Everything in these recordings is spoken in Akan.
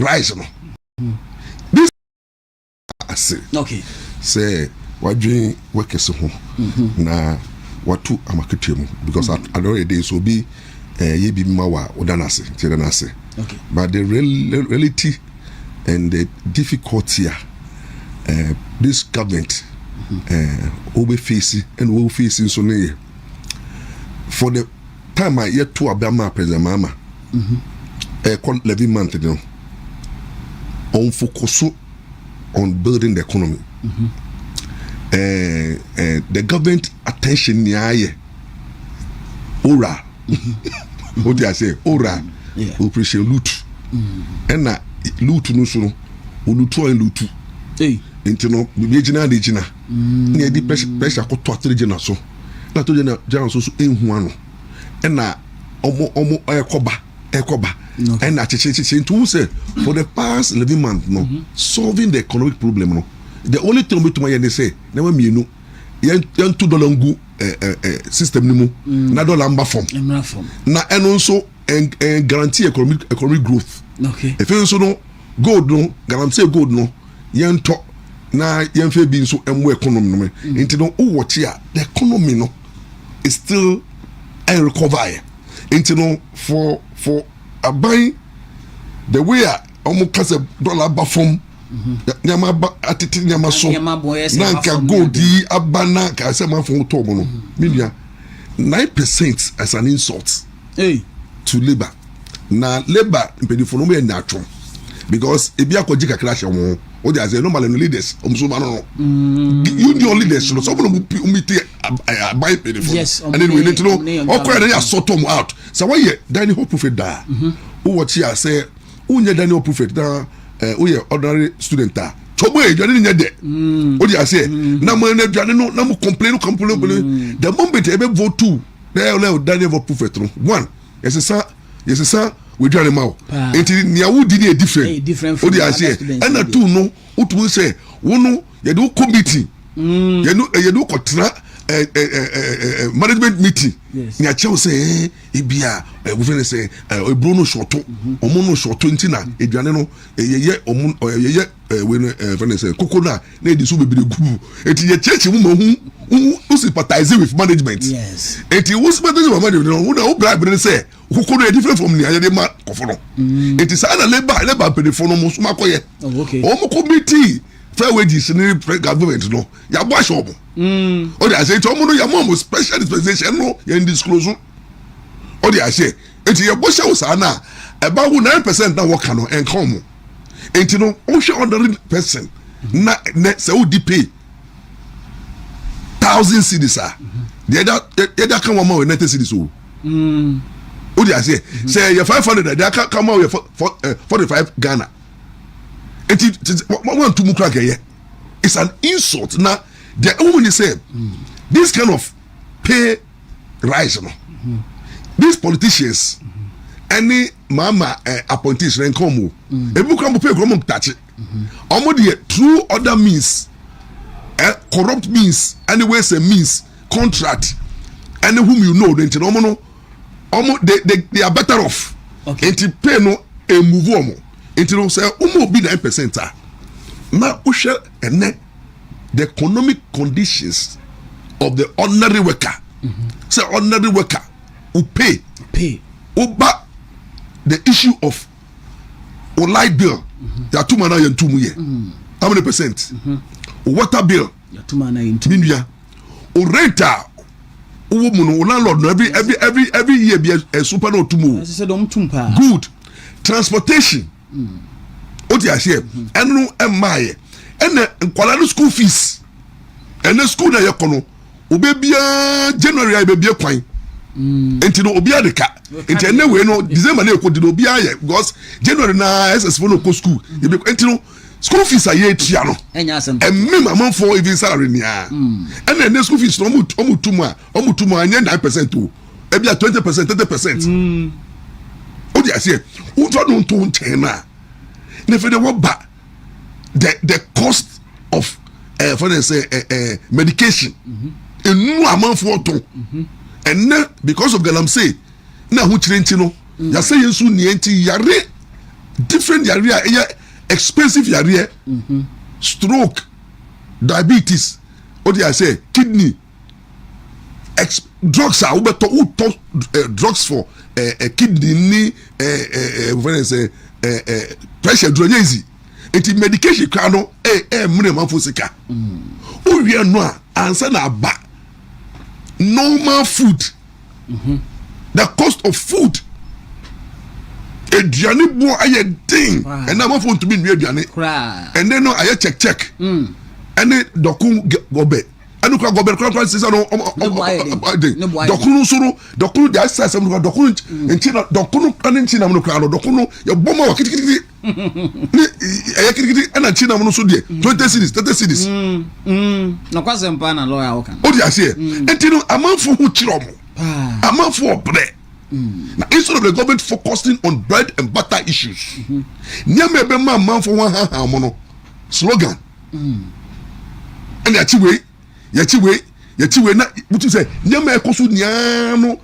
rise no. This I say. Okay. Say what doing work is home. Na what to amaketemu because I already days will be ye be mawa odanase tiranase. Okay. But the reality and the difficulty this government will be facing and will facing so near for the time I yet to Abama President Mama levy month on focus on building the economy. The government attention near ora what do I say ora operation loot and na loot no so olutu and lutu into no be gina de gina near the pressure ko to atrege so na to gina so enhu ano and na omo ekoba and na cheche into say for the past 11 months no solving the economic problem no the only thing we to my say na we mienu yan $2 ngu system ni mu na dollar mba form na eno nso guarantee economic growth. Okay. If you no gold no guarantee gold no yan to na yan fe bi nso emo economy no into no watch here the economy no is still a recovery into no for a buy the way almost case dollar ba form nyama ba atiti nyama so nanka gold yi abana ka se man fon to mo no media 9% as an insult to labor na labor impedifo no me natwo because ebi akoji kakra hye won o dey say normal no leaders omso ma no union leaders so some no umiti buy impedifo and then we need to know okwa na ya sort them out so why Daniel Hope Prophet da o watch here say unye Daniel Prophet da o ye ordinary student ta chobo e dwane nya de o dey say na mo na dwane no na mo complain the moment e be vote to le Daniel Hope Prophet no one yes sir we do animal enti nia wo di dey different o dey say and na two no o to say wo no ye do committee ye do kotra management meeting nia chew say ebia we fit say ebro no shorto omo no shorto enti na eduane no ye omo ye we no fit say kokona na edi so bebere gu enti ye church mu ma who sympathize with management. Yes. It was sympathize with management. Who the bribe say who could different from the other man kofono. It is either labor pay for no musuma koye. Okay. Omo committee fair wages in the government no. Ya boy shop. O dey say omo no ya mom special dispensation no ya disclose. O dey say it ya boy show sa na about 9% na work no en come. Enti no o show 100% na say o di pay 1,000 cedis the other come one more 90 cedis o dey say you 500 the other come out 45 Ghana it one to mukra geye it's an insult now the woman say this kind of pay rise no these politicians any mama appointees ren come ebu come pay come touch omo dey through other means corrupt means anyways a means contract and whom you know then they are better off. Okay. And pay no a move on until say be 9% now usher and the economic conditions of the ordinary worker say ordinary worker who pay over the issue of light bill there are 2 man and 2 year how many percent water bill minua o renter o mu no landlord no every year be a super no tumu good transportation o ti ase enu emaye ene nkwala no school fees ene school na yekono obebia January obebia kwan enti no obia de ka enti ene we no December na ekodi no obia ye because January na SS for no go school enti no school fees are here triano and me mama for even salary nia and then the school fees almost 2 months 9% to maybe 20% 30% o dey say who don't to chena na for the what ba the cost of for them say medication enu amount for to and because of galamsey na hu chirenti no ya say yesu ni enti yare different area, expensive area, stroke, diabetes, what do I say, kidney, drugs are drugs for kidney, pressure, drainage. Enti medication krano mune manfo sika o wie no a ansa na ba normal food the cost of food eduane bo aye din and na manfo ntumi nwe eduane and then no aye check and then dokun gobe anu kwa gobe kwa sisa no dokun suru dokun the exercise am dokun enchina dokun an enchina mo kwa no dokun ye boma wa kitikiti ni ayakirikiti ana china mo so de 20 cities 30 cities na kwa sempa na lawyer okan o dia se entino amanfo hu kiro mo amanfo obre na instead of the government focusing on bread and butter issues nyame be ma amanfo ho ha mo no slogan and ya chiwe na butu se nyame ekoso nia no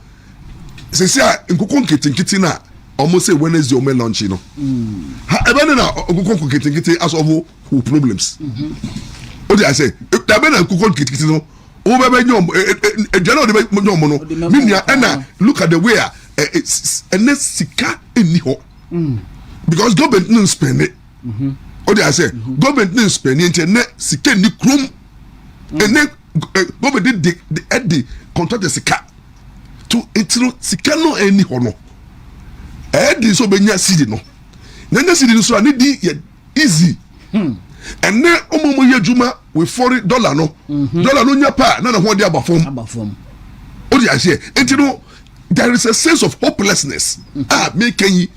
se se a nkokon ketinkiti na almost say Wednesday or lunch, you know. Even now, cook kitty as of who problems. What did I say? If there been a cook kitty, no, over a general mono, Minia, and look at the way it's a net sika in the because government didn't spend it. What did I say? Government didn't spend it, and net sika in the room, and then government did the contract the sika to it's sika no any honor. Di so benya cedi no nanya cedi no so ani di easy and then omomo ye adwuma we $40 no dollar no nya pa na ho de abafom o di ase enti no there is a sense of hopelessness make yi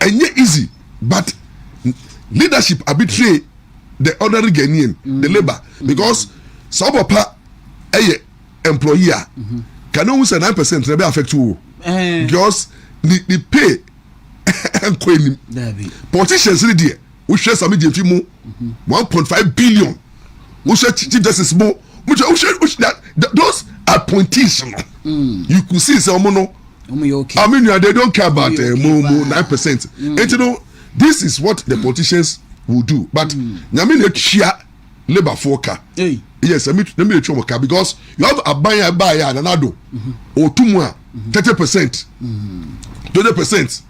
enye easy but leadership arbitrate the ordinary Ghanaian the labor because some papa employee can only say 9% na be affect you because the pay and coin politicians in there we share some media mu 1.5 billion we share chief justice mo which those appointees you could see some no I mean they don't care about 9% and you know this is what the politicians will do but nyame na chia labor foka yes let me try because you have a buy and another or 2 more 30%. 20%.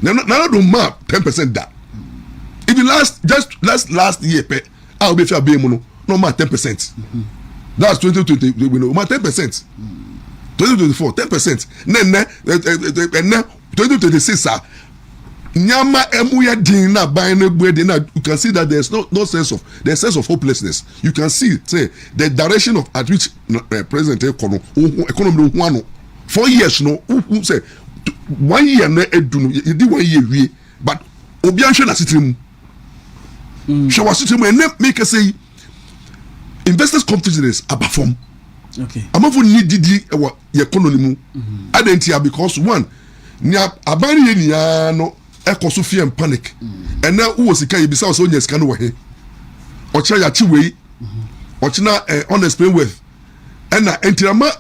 None of them map 10% that. Even last year, I'll be fair no more 10%. That's 2020, we know, 10%. 2024, 10%. Then 2026, Nyama emuya dina buying dina. You can see that there's no sense of hopelessness. You can see say the direction of at which President economy 4 years no who say 1 year na edunu you did 1 year we but obianhwe na sitrem she was sitrem and make us say investors confidence abafom okay amafo need didi economy mu identity because one nya abani ye nia no ekoso fear and panic and now who was sika ye bisa so nya sika no he ocha ya chi wei ochina unexplained wealth and na entirama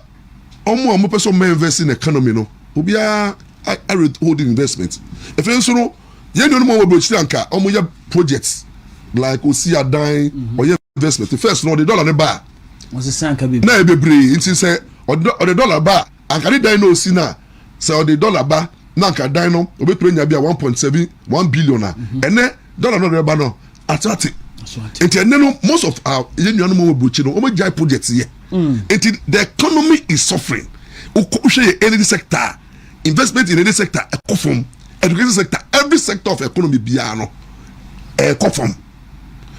omo person may invest in economy no obia I holding investment if you no ye no mo we chianka omo ya projects like osi adan or your investment the first no the dollar ne ba was the sanka be na e bebre nti say or the dollar ba anka the dan no osi na say the dollar ba na anka dan no obetro nya bia 1.71 billion and dollar no ba no atati nti no most of our ye no mo we no omo jai projects here nti the economy is suffering ukoshe energy sector investment in any sector ekofom education sector every sector of economy biano ekofom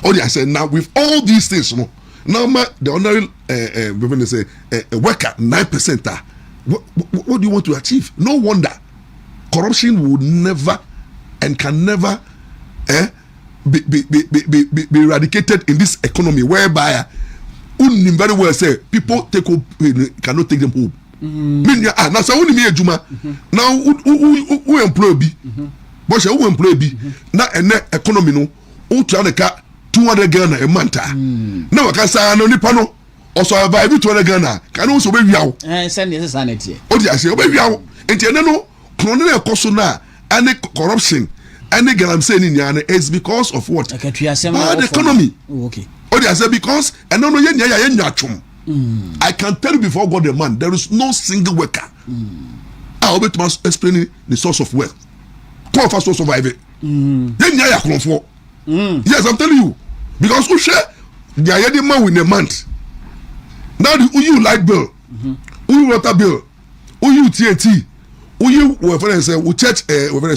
all I say now with all these things no now the ordinary when say worker 9% what do you want to achieve? No wonder corruption would never and can never be eradicated in this economy whereby very well say people cannot take them home. Now so when me ejuma now who employ bi but who employ bi na economy no who try ka 200 Ghana a month na waka sa no nipa no o survive 200 Ghana can also be wiawo send this sanity o dey say o be wiawo enti ene no krono na ekoso na and corruption any galamsey ni nyane is because of what? Bad economy. Oh, okay. Oh, they say because and no yen I can tell you before God the man, there is no single worker. I will be explaining the source of wealth. Come first to survive it. Then yaya for. Yes, I'm telling you. Because who share the yaya man in a month. Now the you light bill, you water bill, you TNT, you church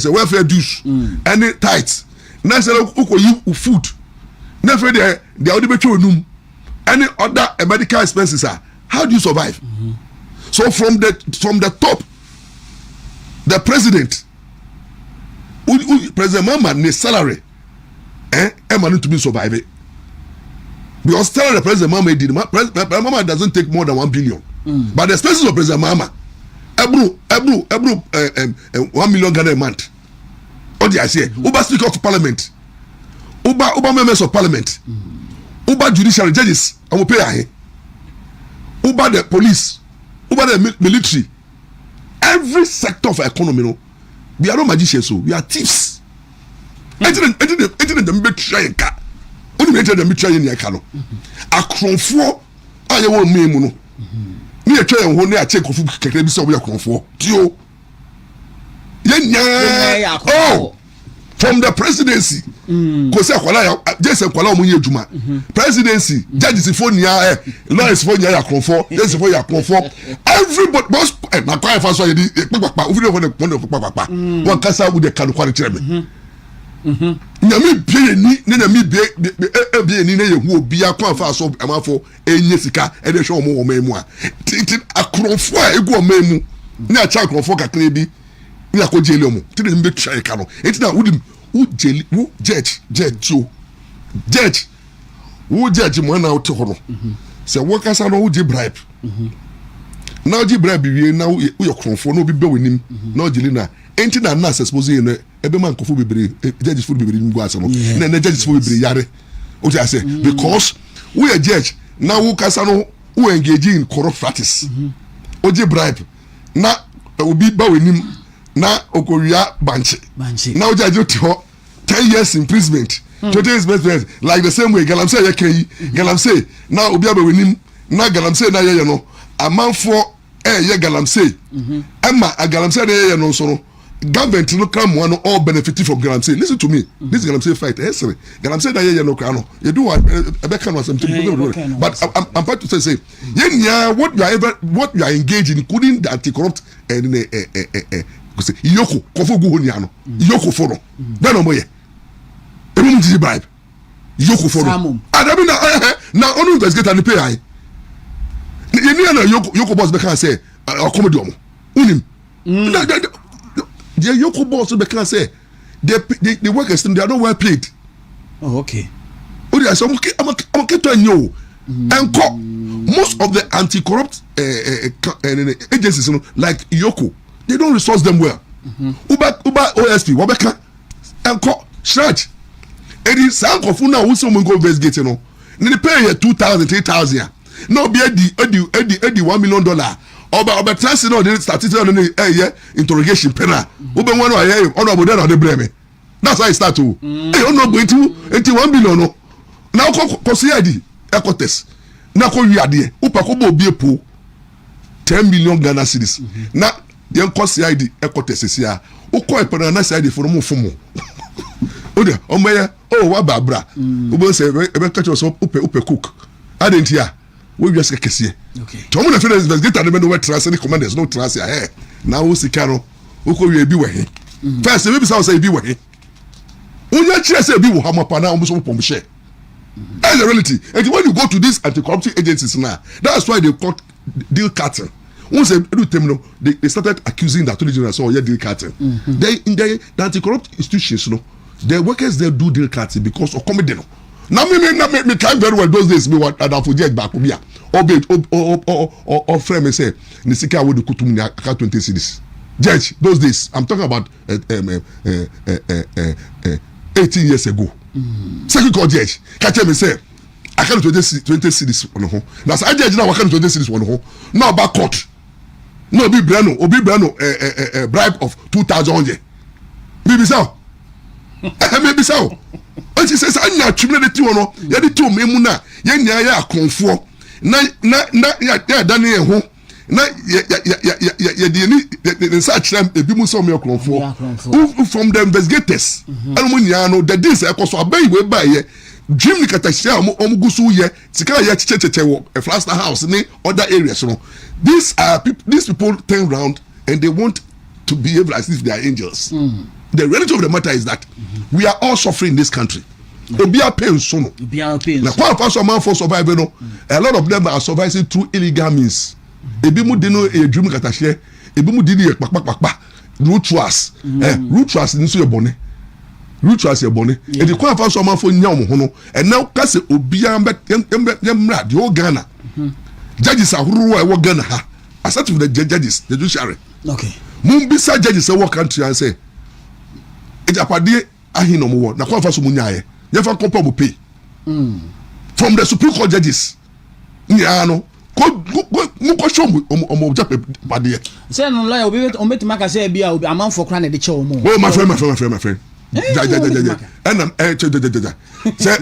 welfare dues, any tithes. Now say you food. Now for the only any other medical expenses are. How do you survive? So from the top, the president, President Mahama, his salary, money to be surviving. Because tell the President Mahama did. President Mahama doesn't take more than 1 billion. But the expenses of President Mahama, every 1 million Ghana a month. What did I say? Uber Speaker of Parliament, Uber members of Parliament, Uber judicial judges, I will pay a Uber the police, Uber the military, every sector of economy. No, we are not magicians, so we are thieves. I didn't make try car. Only made them try in your cano. A crown for I won't mean no. Me a try and one day I check of food so we are crown for. Tio. Oh, from the presidency. Because just a Kuala Munya Juma. Presidency, judges for Nia, lawyers for Nia Cronfort, yes for your Cronfort. Everybody was my quiet first one. Papa, one casa with the Kaluquan chairman. Nami be ni who be a quafa so amafo enyesika e de show mo memu a tintin akronfo a egu memu na cha akronfo kakra bi ni akojeli omo tin be try ka no entina wudim wo jeli wo judge mo na wo te ho no se wo kasa no wo je bribe na wo je bribe wie na wo ye kronfo no bi be wanim na wo jeli na entina na suppose you know ebe man kofo bebre judges for bebre ngwa asemo na judges for bebre yare o ti say because we a judge na wo kasa no wo engage in corrupt practice o je bribe na obi ba wenim na okowia banche na o judge ti ho 10 years imprisonment 20 years imprisonment like the same way galamsey yakai galamsey na obi ba wenim na galamsey na ye no amanfo ye galamsey ama galamsey na ye no so no government no come one all benefit from galamsey. Listen to me. This galamsey fight history. Galamsey that you know crano. You do what Rebecca was something. But I'm about to say yeah, what you are engaged in, including the anti-corrupt and yoko kofu go honiano yoko foro that no moye everyone did bribe yoko foro na onu investigate and pay ai you know yoko boss be can say comedy omo unim the yoko boss be can say the workers they are not well paid. Oh, okay. Odi say I'm keto anyo and most of the anti-corrupt agencies like yoko, they don't resource them well. Uber OSP wabeka enko stretch edi sankofu na wo so mo go investigate no ni pay 2,000 3,000 no be edi $1 million oba transfer no dey start no interrogation penal ube won no aye ono obodo na dey blame. That's how it start to ono go into 1 billion no na ko see edi ecotes na ko wi ade upa ko bo obi epo 10 million Ghana cedis na yen ko CID ekotesisia o ko epana na CID for mo fomo o de o meya o wa babra o bo se ebe ka cho so upe cook adentia we wi ase kese okay to mo na federal investigator no be no trust any commanders no trust ya na o sika no o ko wi bi we he first we be say bi we he o nya kire say bi wo ha mapa na o so pom share. That's the reality. And when you go to these anti-corruption agencies now, that's why they caught deal cartel. Once they started accusing the Attorney General, so deal cartel. They in the anti-corrupt institutions, their workers they do deal cartel because of comedy. Now me time very well those days. Me what I forget back here. Or friend me say Nisika would kutum ni aka 20 cedis. Judge those days. I'm talking about 18 years ago. Second court judge catch me say I can't 20 cedis on ho. That's I judge now I can't 20 cedis on ho. No back court. No obi brano bribe of 2,000. Bibi sao. maybe so when she says anya twimle de ti wono ye de ti o memu na ye nya ya akonfo na ya dane ye ho na ya de ni search them ebi mu so me akonfo from the investigators anu nya no the days e koso abai we ba ye dream ni katashia omugusu ye sika ye checheche wo a Flaster house ni other areas no these people turn around and they want to behave as if they are angels. The reality of the matter is that we are all suffering in this country. Obia pain so no. Na kwa fa so man for survive no. A lot of them are surviving through illegal means. Ebi mu di no e dream katashia, ebi mu di ni pakpakpakpa. Root trust. Root trust ni so ye bone. Root trust ye bone. E di kwa fa so man for nya omo ho no. And now ka se obia mra the whole Ghana. Judges are who are Ghana ha. Aside from the judges, the judiciary. Okay. Mumbisa judges say what country and say ejapade ahino mo na kwa fa so munyaye ye fa kompa mo pay from the Supreme Court judges nya no ko show mo japade say no lawyer obi maka say bia obi amanfo kra na de che mo oh my friend and say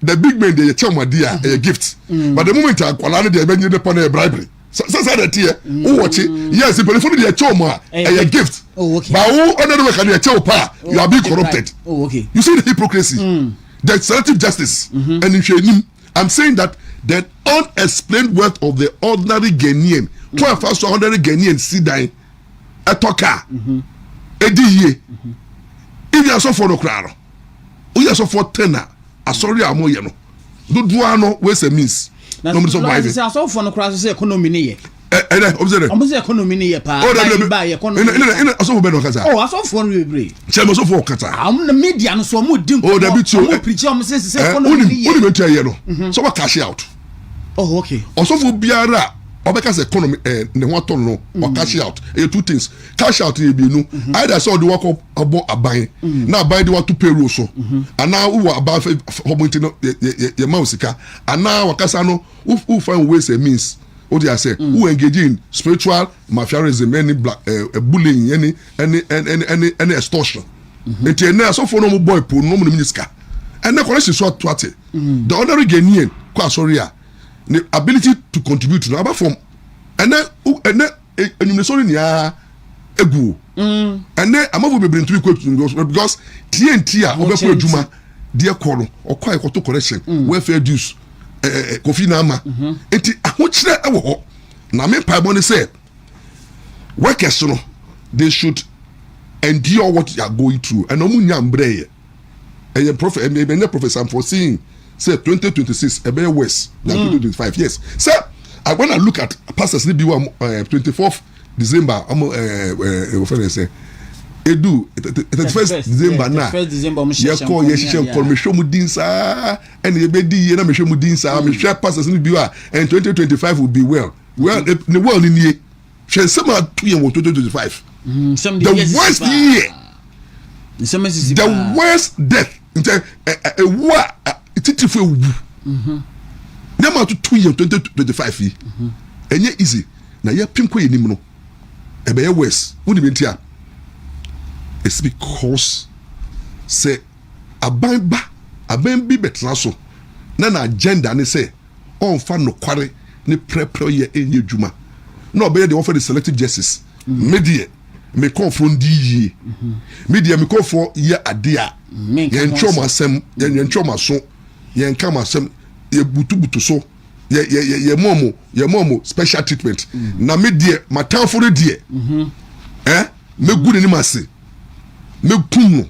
the big man dey che mo dia a gift but the moment akwala no dey be nyi de pon a bribery so that here who watch it yes but if you dey che mo a gift but who other way can dey che pa you are being corrupted. Okay, you see the hypocrisy. The selective justice and in I'm saying that the unexplained wealth of the ordinary Ghanaian, 1,200 Ghanaian see dying a talker ediye if you are so for no crowd you are so for tenor sorry amo ye no do ano we say means no me survive say so for no crowd say economy ni ye observe omo say economy ni ye pa buy economy so be no kasa so for no we say so for kasa am the media no so mo din ko da bi tio preach am say economy ni ye only be ye no so what cash out okay also for biara obeka economy ne ho ton no or cash out two things cash out e bi no either so the work abo aban na aban the want to payroll so and now who about homonti no ye mausika and now wakasa no who find ways and means what do I say who engage in spiritual mafiaism any black bullying any extortion it na so for no boy po no minister and na collection so twate the ordinary Ghanaian kwa sorry the ability to contribute to another form and then you sorry nia egu and then amavu be bring to because TNT a obekọ adwuma de ekọ no okwa ekoto correction welfare dues kofi na ama enti ahokyere ewo ho na me pa bone say workers no they should endure what you are going through and omunya mbreye Professor Ampaw saying say 2026 a better worse than 2025 yes sir I when I look at pastors 24th December say edu 31st December na ye call ye share commission mudin sa and ye be di ye na me hwe mudin sa me hwe pastors ni biwa and 2025 will be well the world ni ye hwe sama to ye 2025 the worst year the worst death titi fo wu na to 2 years 2025 yi enye easy na ye pinko ye nim no e be ye worse woni be ntia it's because say aban bi betra so na agenda ne say on fa no kware ne prepare ye enye djuma na obey the offer the selective justice media me confront di yi media me confront ye ade a ye ntwom asem ye ntwom aso ye nkam asem ye butu so ye momo special treatment na media matanfo re die me gude ni mase me kum no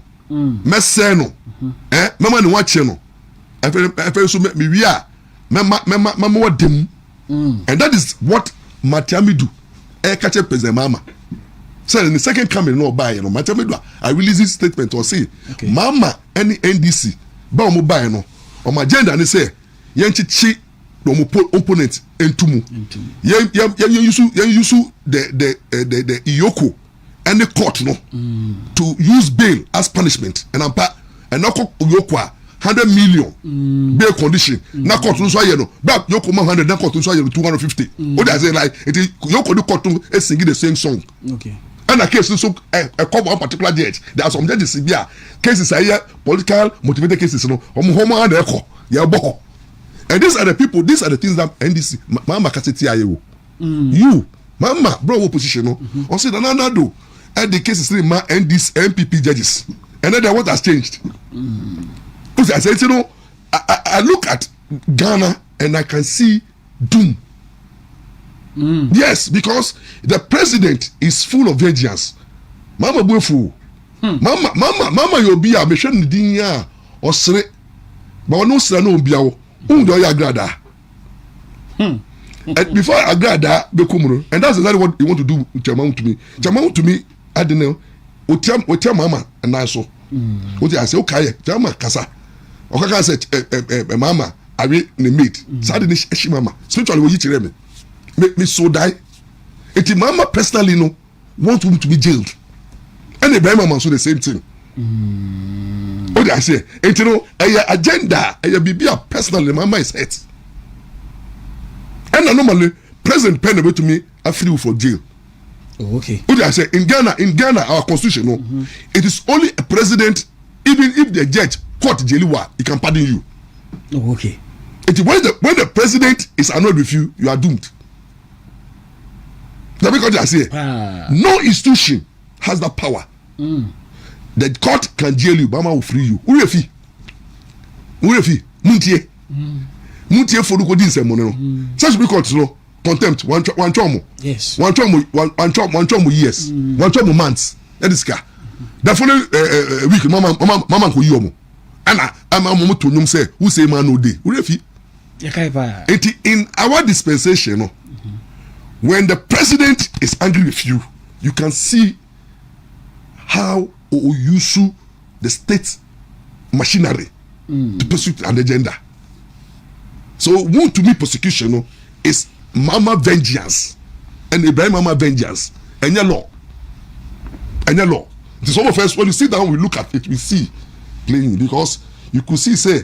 me se no mama ni wache no efe so me wi a mama wadem and that is what Matiami do catch president mama. So in the second coming no buy no Matiami I release this statement or say mama any NDC ba mo buy no o my agenda ni say yenchichi no mo opponent entumu yen use the Iyoko and the court no to use bail as punishment and no Iyoko 100 million bail condition na court no so aye no but Iyoko 100 na court no so aye 250 what I say like it Iyoko the court no sing the same song okay and a case so a couple one particular judge. There are some judges here cases are here political motivated cases no homo and echo ya bo. And these are the people, these are the things that NDC mama kaseti ayo. You mama bro opposition no or say na do and the cases in ma NDC MPP judges. And then what has changed? Because I said, you know, I look at Ghana and I can see doom. Yes, because the president is full of vengeance. Mama Bufu. Mama you'll be a mission dinya or sre. But no srano biao. Do ya grada. And before I grada, Bekumuro, and that's exactly what you want to do with Chairman to me. Chairman to me, I don't know. Tell mama and I saw. What I say, okay, Chairman Kasa. Okaka said, mama, I read the meat. Suddenly, she mama. Spiritually, what you tell me? Make me so die. And mama personally no want him to be jailed. And the Bible man so the same thing. What I say? And you know, a agenda, a bibia personally, mama is hurt. And normally, President pen away to me, I free for jail. Oh, okay. What I say? In Ghana, our constitution, no, it is only a president, even if the judge court jailiwa, he can pardon you. Oh, okay. It when the president is annoyed with you, you are doomed. That's because I say no institution has that power. The court can jail you, Bama will free you. Urefi. Muntie. Muntie for the coding ceremony. Such be court law. Contempt. One chomo. Yes. One chomo years. One chomo months. That is car. The following week, mama ko yomo. Anna, I'm a moment to know say who say man no day. Urefi. In our dispensation, no. When the president is angry with you, you can see how use the state machinery to pursue an agenda. So, want to me persecution no, is mama vengeance and Ibrahim mama vengeance and your law. And your law. Some of us, when you sit down, we look at it, we see playing because you could see, say,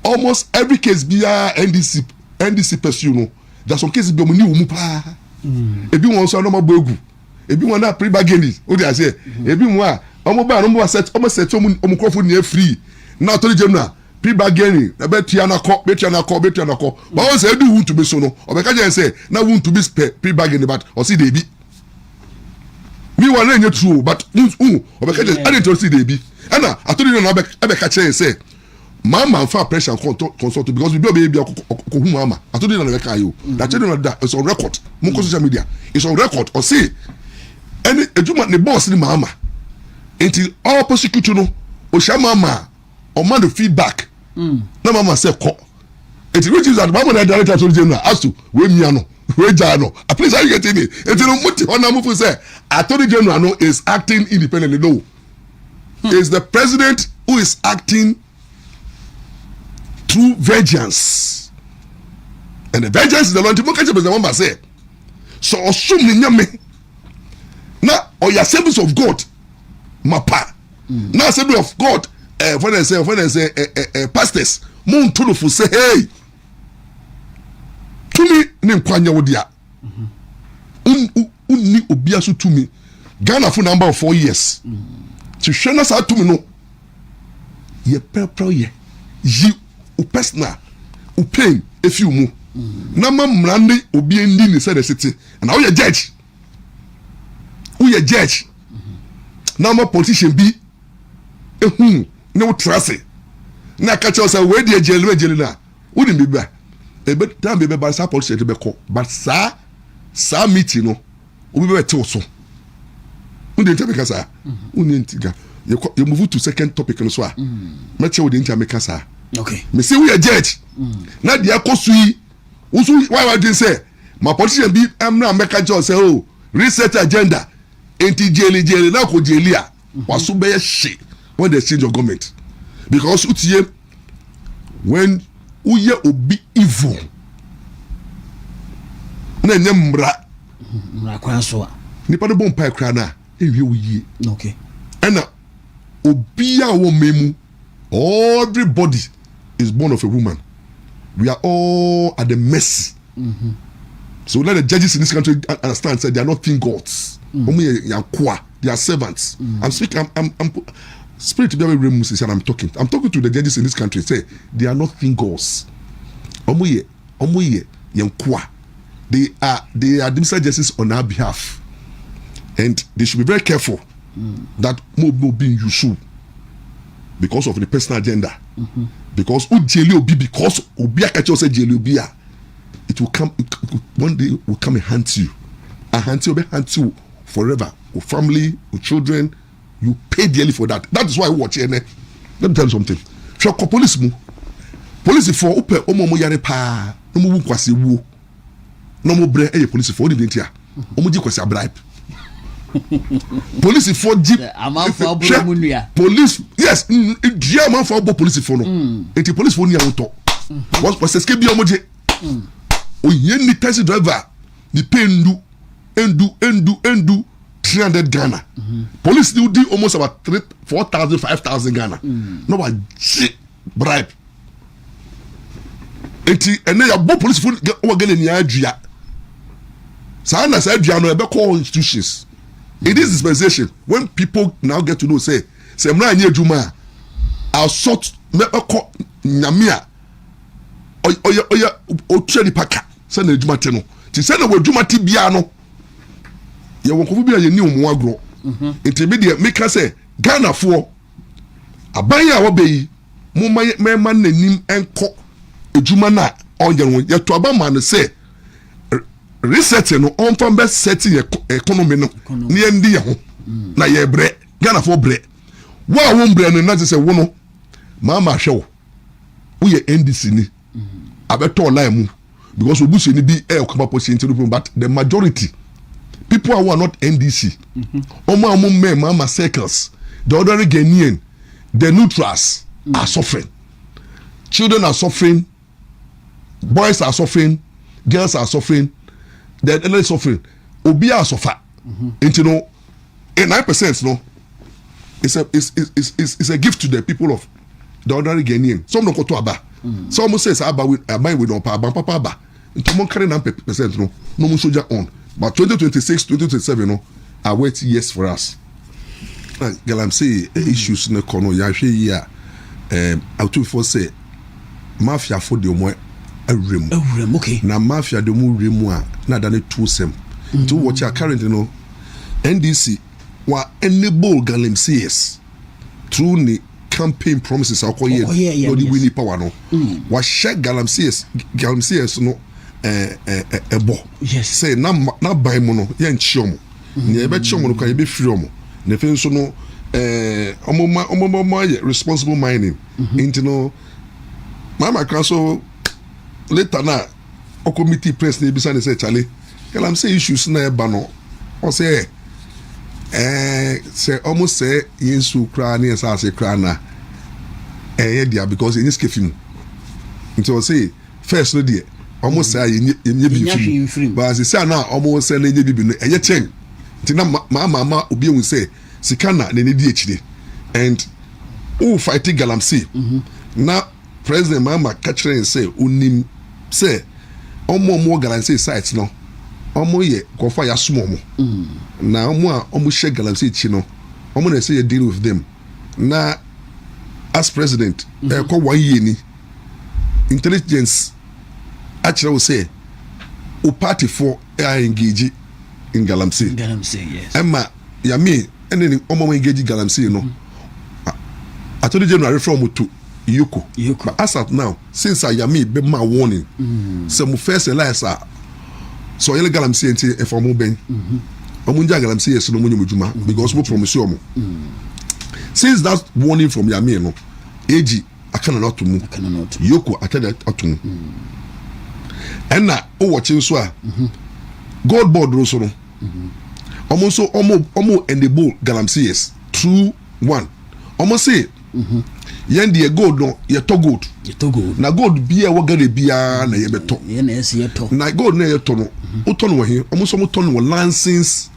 almost every case be NDC pursue no. There's some cases be money umupa. Ebi won so no mabogu. Ebi won na pre-bargaining. What do I say? Ebi won omo almost set omo near free. Now Attorney General pre-bargaining. Na betia na ko. But once say do want to be so no. Obeka just say na want to be pre-bargaining but or see dey be. Me wan na true but obeka just I don't see dey be. And na Attorney General obeka say mama fa pressure consult because we be ko mama. I told you na ka you. That that is on record. Mo social media. It's on record or say any ejuma ne boss ni mama. Until all prosecutor no o sha mama o man the feedback. Na mama say ko. It reaches that mama na director to general as to we mi ano. We ja no. Please are you getting me? Until no muti ona mo say Attorney General no is acting independently no. It's the president who is acting through vengeance. And the vengeance is the Lord. The one say, so assume nyame na or your service of God mapa. Now service of God when I say pastors mon to for say hey to me ne kwanya wodia unni obia so to me Ghana for number of 4 years to shena sa to me no ye pepro ye yi o personal o pain if you mu na mamrande obi endi ni say the city and now you judge who you judge na ma politician bi no trust na ka cho say we dey jeli na wo dey be ba e be time be ba sa politician be ko but sa meeting no obi be te so wo dey tell me ka sa wo dey ntiga you move to second topic no so a me che wo dey ntia me ka sa. Okay. Me say we a judge. Na dia kosui. Why they say my politician be am na make a judge say oh reset agenda. Enti jeli na ko jelia. Waso be shit when they change your government. Because utiye when uye obi evil. Na nyamra kwan so a. Nipa do bon pa kra na ewie uye. Okay. And obi a wo memu everybody is born of a woman. We are all at the mercy So let the judges in this country understand that they are not king gods. They are servants. I'm speaking. I'm spirit to be able to and I'm talking to the judges in this country. Say they are not king gods. They are administer justice on our behalf, and they should be very careful that more being useful because of the personal agenda. Because because it will come one day will come and hunt you. And hunt you forever. With family, with children, you pay dearly for that. That is why I watch here. Let me tell you something. Police for open omo yare pa no mu kwase wo no mo bre police for the ventia omo ji kwase bribe police for jeep police yes dia man for police for no enti police for ni awoto was escape bi omo je o yen ni taxi driver ni pay endu 300 Ghana. Police do almost about 4,000 5,000 Ghana. No one bribe. And then your police for get in the idea. Sana said you no be call institutions. In this dispensation, when people now get to know say mra nye juma I'll sort me call nyamia oya o trade paka say na juma te no. Ti say na we juma ti bia no. Ye won ko bi a ye ni omo agro. Intermediate make say Ghana for abanya wo beyi mo ma nanim enko ejuma na onye won ye to abama no say reset no on from best setting economy no ni endi ye ho na ye bre Ghana for bre wa won bre no na say wo no mama hwe wo ye NDC ni abeto line mu because obusu ni bi come up but the majority people who are not NDC mama circles the ordinary Ghanaian the neutrals are suffering, children are suffering, boys are suffering, girls are suffering, the elderly suffering. Obia suffer. And you know, 9% no, it's a gift to the people of the ordinary Ghanaian. Some don't go to Aba. Some say Aba with no papa Aba. Into more carry 9% no more soldier on. But 2026, 2027 no, I wait years for us. Girl, I'm saying issues in the corner. Yeah, I too for say mafia for the more a rim. Okay. Na mafia the more rimwa na than 2 sem. To watch your current, you know, NDC wa enable galamsees through the campaign promises. I'll call you. No, the winning power no. Wa share galamsees no. Ebo. Yes. Say na buy mono yen chiomo. Ni ebe chiomo no kan ebe free omo. Ne fe nso no omo responsible mining. Into no mama council later na o committee press na ebisa ne say Charlie. Girl am say issues na eba no. O say say almost say yensu kra na esa say kra na dia because in this kefim. Into say first no there almost say you free but as say now almost say na nye bibi no eye chen nti na mama obi ehun say sikana na di echide and who fight galamsey na president mama catching say unim say omo galamsey sites no omo ye go fa ya sumo mo na omo share galamsey chi no omo na say deal with them na as president ko 1 year ni intelligence actually will say o party for engage in galamsey yes emma ya me ene omo engage galamsey no attorney general from to Yoko. But as at now since I am be my warning some first Elias so yele galamsey enti e for mo ben omunja galamsey yes no mo nyumujuma because we promise you since that warning from Yami no AG akana not to mu Yoko atada atu and na o watching so God board so no almost so almost and the bull galamsey yes 2-1 almost say yen the gold no ye to gold na gold bia wo gare bia na ye beto ye na ese ye to na gold na ye to no o to no he almost so to no license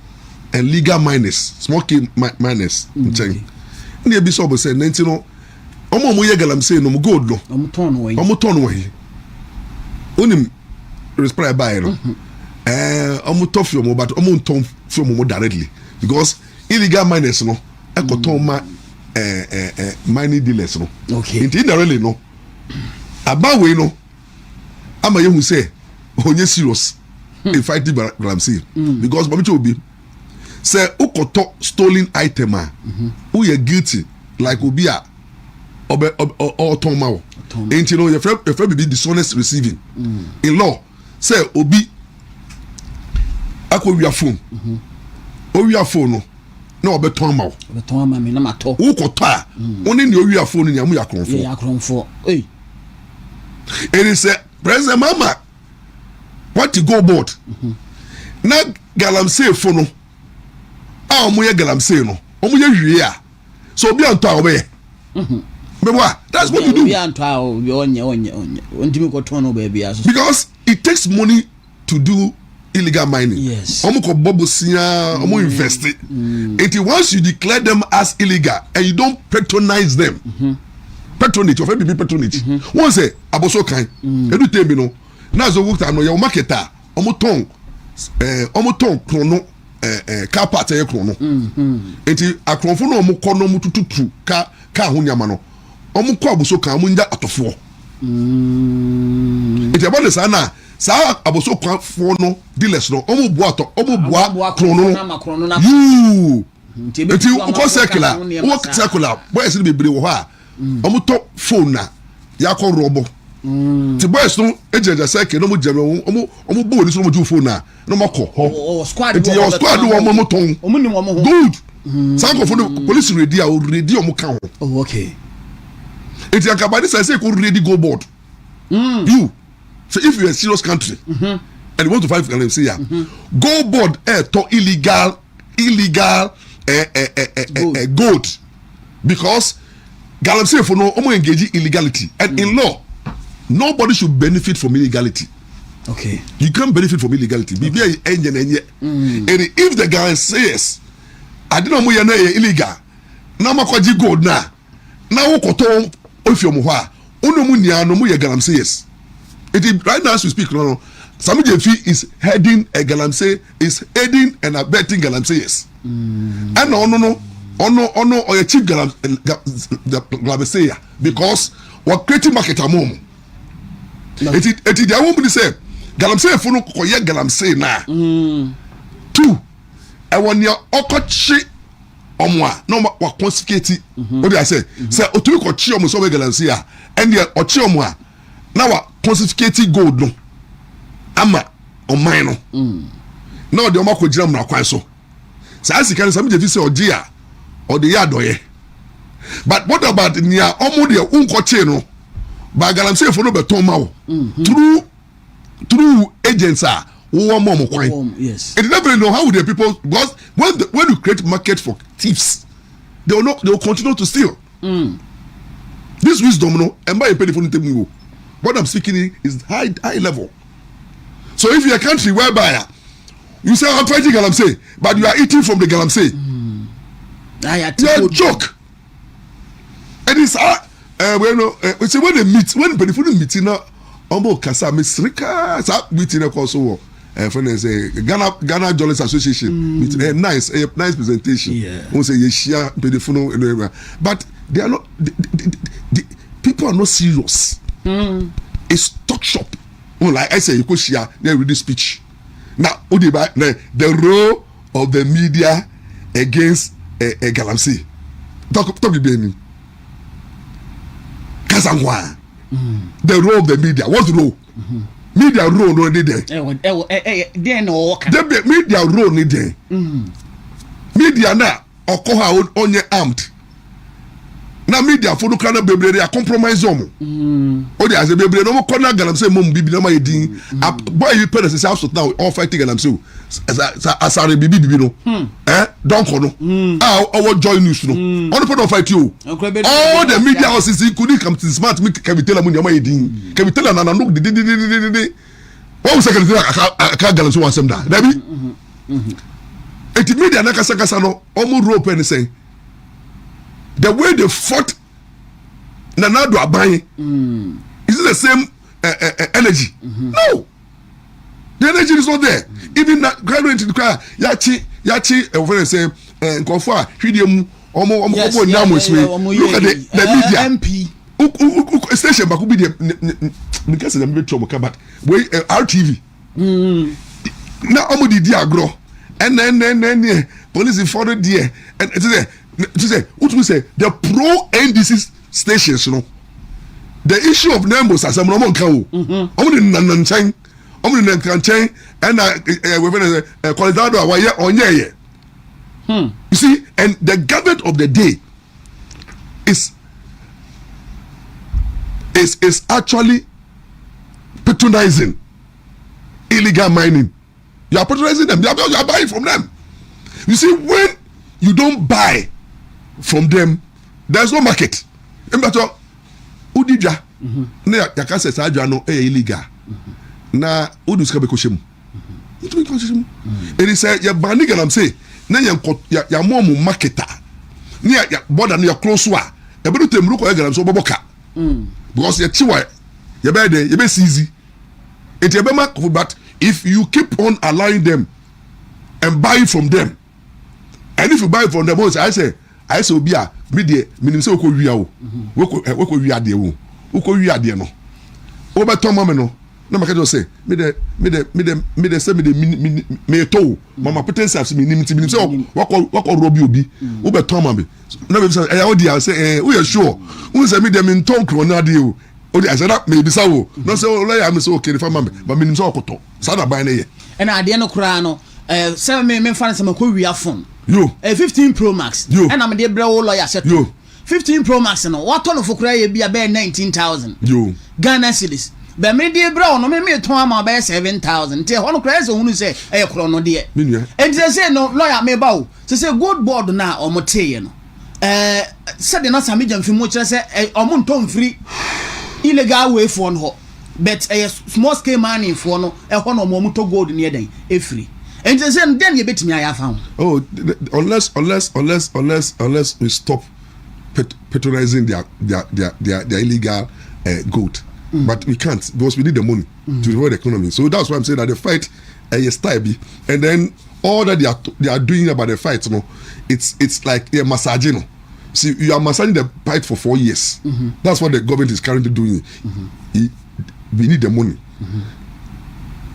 and legal miners small key miners nchen na be so say nti no omo ye galamsey no gold no omo to no he onim respect by no top film but top film directly because illegal miners no ekoton ma mining dealers no okay indirectly no about we no ama you say onye serious in fighting galamsey because baby obi say ukoto stolen item who you guilty like obi a or ton ma wo enti no your friend be dishonest receiving in law say obi akọ wia phone o wia phone no na obeton ma me na mato wo koto a oni ne o wia phone ni amu yakronfo yakronfo eh it is a president mama what to go board na galamsey phone no a omo ye galamsey no omo ye hwie a so obi anto a obe that's what you do because it takes money to do illegal mining. Yes. Invest it. Once you declare them as illegal and you don't patronize them, patronage, your friend be patronage. Once say aboso kind, you tell me no. Now so work no your marketer, omo ton chrono car part e chrono. Enti akronfo no omo kɔ no omo tututu ka ho nyama no. Omo kɔ aboso kan omo nya atofo. Enti about the sana sa aboso kwa fo no dealers no omo bua chrono you enti uko circular boys ni bebre wo ha omo to phone na yakɔ robo ti boys no ejeja circle no mo jeme omo bo ni so mo ju phone na no makɔ ho squad wo mo ton omo ni wo mo ho good sanko for the police ready omo kan ho oh okay enti akabadi say ko ready go board you so if you're a serious country and you want to fight galamsey go board to illegal gold because galamsey for no omo engage illegality and in law nobody should benefit from illegality. Okay, you can't benefit from illegality. Bibi enye and if the guy says I didn't know na illegal na makwaji gold na wo koto ofiom ho a ono mu nia no mu ye galamsey. It is right now as we speak. No. Sami Jefi is heading a galamsey, is heading and abetting galamsey. And no, or a chief galamsey because we're creating market among. It is the woman say galamsey for no koye galamsey na. 2. I want your okochi omwa no wa confiscate. What do I say? Say otu ko chi omo so we galamsey and the ochi omwa now confiscating gold no ama on mine no now the omako gira mna kwan so say can some Jefi say ogia or the yadoye but what about nia omo de unko no ba galamsey for no beton ma wo through agents are wo mo kwan yes and never know how the people because when you create market for thieves they will continue to steal this wisdom no and by pay the phone table. What I'm speaking is high level. So if you're a country whereby you say I'm fighting galamsey, but you are eating from the galamsey, you're a joke. And it's when they meet, when the meeting now, Ombo Kasa Misrika, meeting a also. Say Ghana Journalists Association, nice presentation. Yeah. Say Yeshia, but they are not. The people are not serious. It's talk shop. Like I say, you could share they read the speech. Now, the role of the media against a galamsey. Talk to me. Kazangwa. The role of the media. What's the role? Media role no dey there. Media role ni there. Media na okoha onye armed. Na media for no kana bebre dey compromise omo. O dey as bebre no ko na galamsey mom bibi na ma yedin. Boy you pay say house now all fighting galamsey. Asare bibi no. Don't no. Our joy news no. On put on fight you. All the media houses could come to smart me can tell am ma yedin. Can tell na no de. What was second ka galamsey wan sem da. Dabi. Et media na kasa no omo rope and say the way they fought Nanado Abaye is it the same energy? No. The energy is not there. Even that graduate in the cry, yachi, when I say, and Kofa, Hidium, almost look at the media. MP. Station, but could be the because of the metro, but wait, RTV. Now, almost the diagro, and then police followed there, and to say, what we say, the pro NDC stations, you know, the issue of numbers as a normal cow, only Nanchang, only Nanchang, and Colorado, on yeah. You see, and the government of the day is actually patronizing illegal mining. You are patronizing them. You are buying from them. You see, when you don't buy from them, there's no market. Remember, Udija, ne yaka se sa no illegal. Na udu ska be koshemu. It be koshemu. And he said, "Ya bani ganam say, na ya mo marketer. Ni ya border ni ya close wa. E be do temru ko ganam so boboka." Because you chiwa, you be easy. It be mark, but if you keep on allowing them and buy from them, and if you buy from them, I say obia media minim say oko wia o. Woko wia de o. Oko wia de no. O be ton mama no. Na make just say me de say me de me to mama potential me nim say wako robi obi. O be ton mama. Na be say e ya odi say we are sure. We say me de me ton kro na de o. Odi I said that me be say o. No say lawyer me say okay the farmer but me nim say okoto. Sa na ban na ye. E na ade no kra no say me fan say makọ wia phone. Yo. 15 Pro Max. Yo. And I'm the bro lawyer set. Yo. 15 Pro Max no. What ton of kra ye bi about 19,000. Yo. Ghana cedis. Be me the bro no me ton am about 7,000. Te hono kra so hunu say e kro no de. And they say no lawyer me ba o. Say good board na omote no. Said na sami jam fi mo kire say omonton free illegal way for no. But small scale mining for no e hono mo to gold near den e free. And then you bet me I have found. Oh, unless we stop patronizing their illegal gold, but we can't because we need the money to run the economy. So that's why I'm saying that the fight is stable, and then all that they are doing about the fight, you know, it's like a massaging. You know. See, you are massaging the fight for 4 years. That's what the government is currently doing. We need the money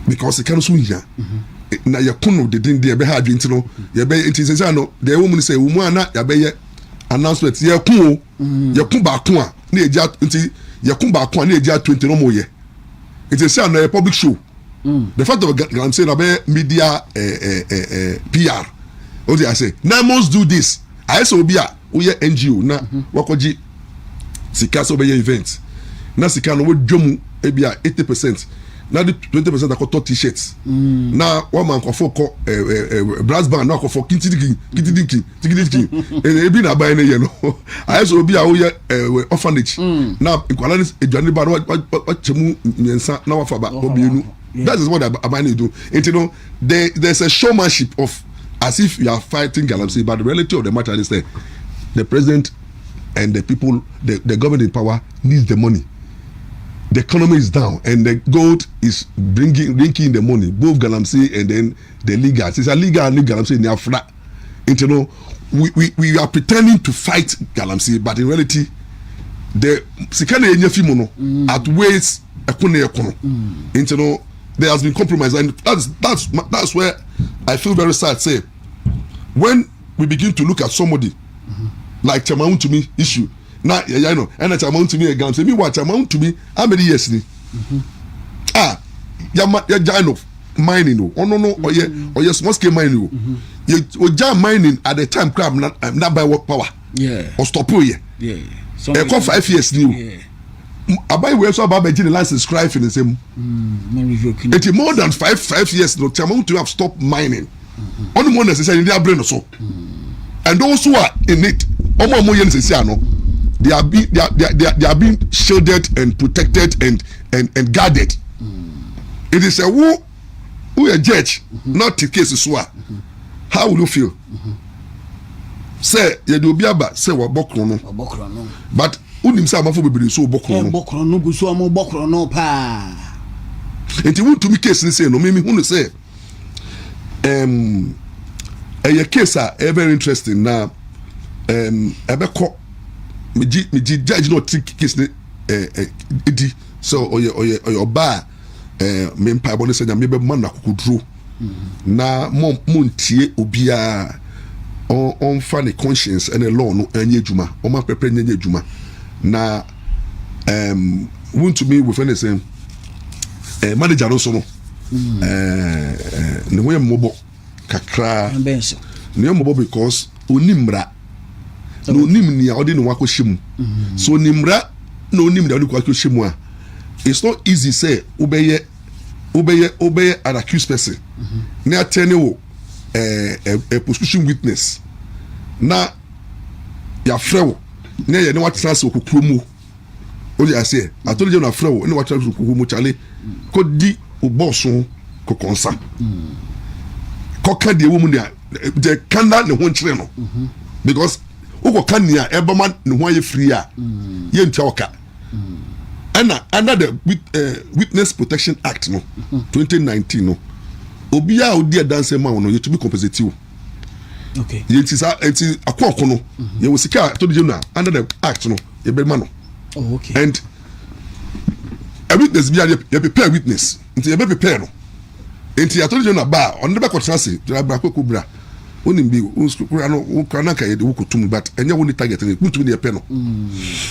because it can't swing here. Na ya kono de din de be ha adwenti no ye be ntisese no de woman say wo mu ana ya be ye announcement ye kun ba kun a na eja nti ye kun ba kun a na eja 20 no mo ye ntisese no public show the fact of I'm saying about media PR what do I say now must do this I say obi a wo ye NGO na wakoji sika so be ye event na sika no wo dwom e bia 80%. Now the 20% are called t-shirts. Now one man can for brass band now for kitty. And been a buying you know. I also be a orphanage. Now in Kuala a journey bar what chemu now for that is what I might do. And you know there's a showmanship of as if you are fighting Galamsey, but the reality of the matter is that the president and the people, the government in power needs the money. The economy is down and the gold is bringing the money, both Galamsey and then the legal. It's a legal and Galamsey in Afra. You know, we are pretending to fight Galamsey, but in reality, the Sikane Nyefimono outweighs Ekune Ekono. You know, there has been compromise, and that's where I feel very sad. Say, when we begin to look at somebody like Chamaun to me issue. Now, you know, and it's amount to me again. Say me what amount to me? How many years? You're giant of mining. Oh no, or yes, small scale mining. You giant mining at the time. Crab not by what power? Yeah. Or stop here. Yeah. So 5 years new. Yeah. I buy where so about the license scribe in the same. It's more than 5 years. No, amount to have stopped mining. Only one necessarily they are brain or so. And those who are in it, they are being shielded and protected and guarded. It is a who a judge, not the case is how will you feel? Say you do biaba say wa bokrono. But unim say amafo bebere so bokrono. Bokrono gu so am bokrono pa. nti won to me case ni say no me hu no say a case very interesting na ebeko me judge no trick case ni edi so oye oba me mpa bo ne say me be man na kokudro na montie obia on fa ne conscience and a law no anya adwuma o ma prepare anya adwuma na want to me with anything manager no so no ne ho yɛ mmɔbɔ kakra ne yɛ mmɔbɔ because onimra na onim nia ɔde ne wakɔ hyɛ mu so onimra na onim da ɔde wakɔ hyɛ mu a it's not easy say obeye an accused person na atene wo a prosecution witness na ya frewo na ye ne what transfer kokuro mu o dey say atole je na frewo ne what transfer kokuro mu chale ko di o boss ko konsa ko ka de wo mu de kanda ne ho nkyere no because o ko kan nia e ba ma ne ho aye free a ye ntia oka under the Witness Protection Act no 2019 no obia odi adanse ma wono you to be compensative. Okay. Yeti sa enti akoko no ye wo sika to de na under the act no ye be ma no. Oh okay. And a witness bia ye prepare witness enti ye be prepare no. Enti ya to de na ba on de be ko transe bra ko bra onim bi uskura no ukana ka ye de wukutum but enye woni target ne mutum ne ye pe no.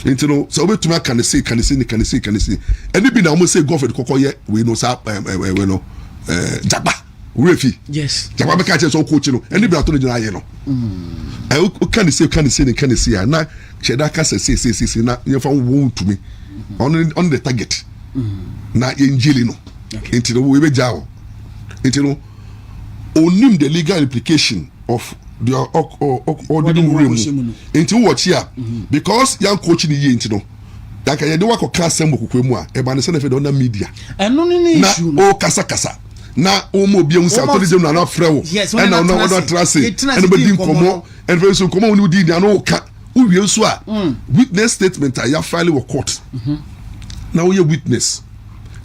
Enti no so obetuma kan say eni bi na mo say government kokoye we no sa we no jagba refi yes jagba be ka che so coach no eni bi ato no jina ye no o kan say na cheda ka say na ye fa wo ntumi on the target na ye njeli no enti no we be jawo enti no onim the legal implication of the ordinary room into watch here because young coach ni ye ntino ya ka ye de wako ka asem kokwe mu a e ba ne se na fe de na media eno ni issue na o kasa na o mo bia unsa to de na frewo e na no trase e no be din komo e be so komo ni di na no ka o wie so a witness statement a ya file wo court na o ye witness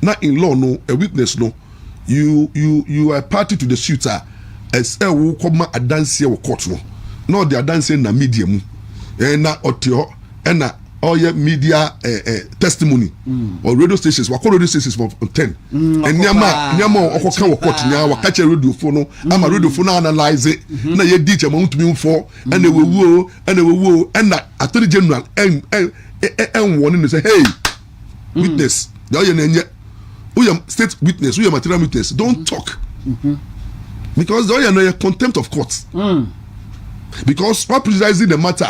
na in law no a witness no you are party to the suit as a wo come adanse wo court no the adanse na media mu na otio na all your media testimony or radio stations wa radio stations for 10 and nyama okoka wo court nya wa ka che radio phone no ama radio phone analyze it na ye di che ma ntumi mfo na wewu na attorney general en won no say hey witness the all na we are state witness, we are material witness. Don't talk. Because they are contempt of court. Because what precising the matter,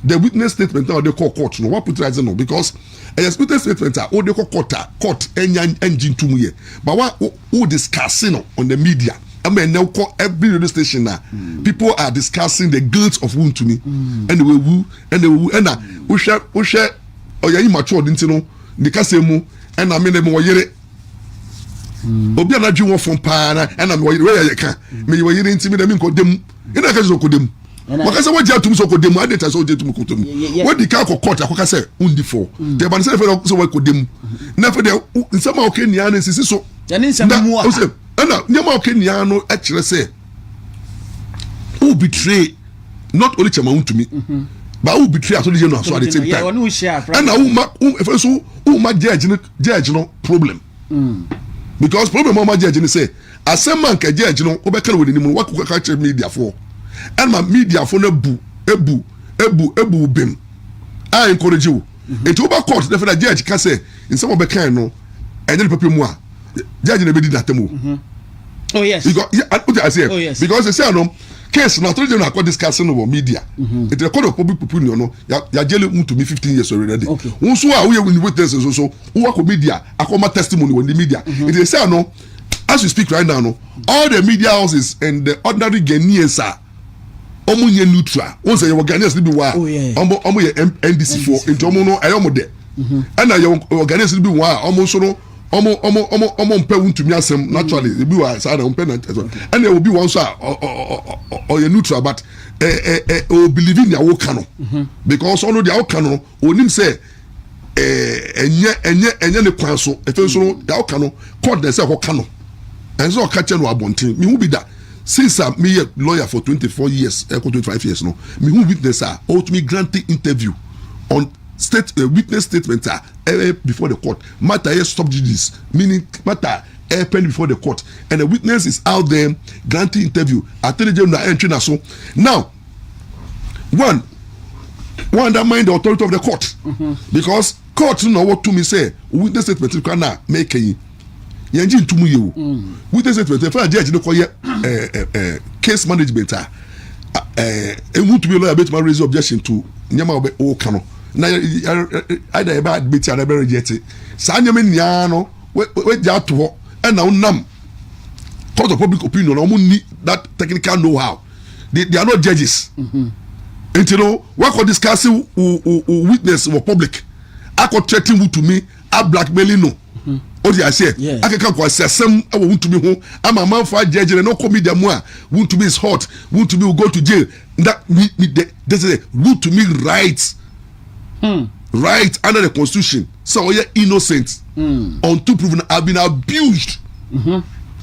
the witness statement now they call court. No, what precising no? Because a witness statement are they call court engine to me. But what who discussing on the media? I mean, now call every radio station now. People are discussing the guilt of wound to me, and they will and we share. Oh yeah, immature didn't you know? The kasemu and I mean them yere. Obi na dwi won fon pa na na me we ka me we yire ntimi da me nkodem ina ka so kodem waka se wajia tum so kodem adeta so je tum kodem wodi ka ko court akoka se undi fo de ban se fe so we kodem na fe de nsema okenia na sisi so ya ni nsema mu a na nyama okenia no a kire se who betray not only chama untumi but who betray at the no so at the same time and na who ma judge no problem because problem mama judge ni say asem man ka judge no obeka we ni mu wa ka check media for and my media for no ebu bem I encourage you it over court the federal judge can say in some obeka no enye paper mu a judge na be di datamu oh yes because I say oh, yes. Because they say no case na three na ko discussing over media it record of public people no ya jele to me 15 years already won so a we witness so who work media akoma testimony on the media it they say no as we speak right now no all the media houses and the ordinary Ghanaians are omunye neutral won say your Ghanaians be wa omo ye NDC4 into omo no ayomo de and na your Ghanaians be wa omo so no omo mpe wuntumi asem naturally e bi wa sa na mpe na and there will be one so or you neutral but o believe in your kano because all the kano onim say enye ne kwan so efe so no ya oka no court dey say oka no and so oka che no abontin me hu bi da since me a lawyer for 24 years 25 years no me hu witness or to me granting interview on witness statement before the court matter stop judice meaning matter pen before the court and the witness is out there granting interview attorney general entry na so now one undermine the authority of the court because court no what to me say witness statement can na make yi yenji ntumu yewu witness statement if judge no call case management emu to be lawyer bet my raise objection to nyama o kano na either eba admit and eba reject sa nyama nia no we ja to ho and now nam court of public opinion no need that technical know how they are not judges and you know what could discuss witness or public I could threaten who to me a blackmailing no o di ase I can go asem I want to be home I'm a man for judge and no comedian mo want to be is hot want to be will go to jail that me this is root to me rights right under the constitution so you're innocent until proven I've been abused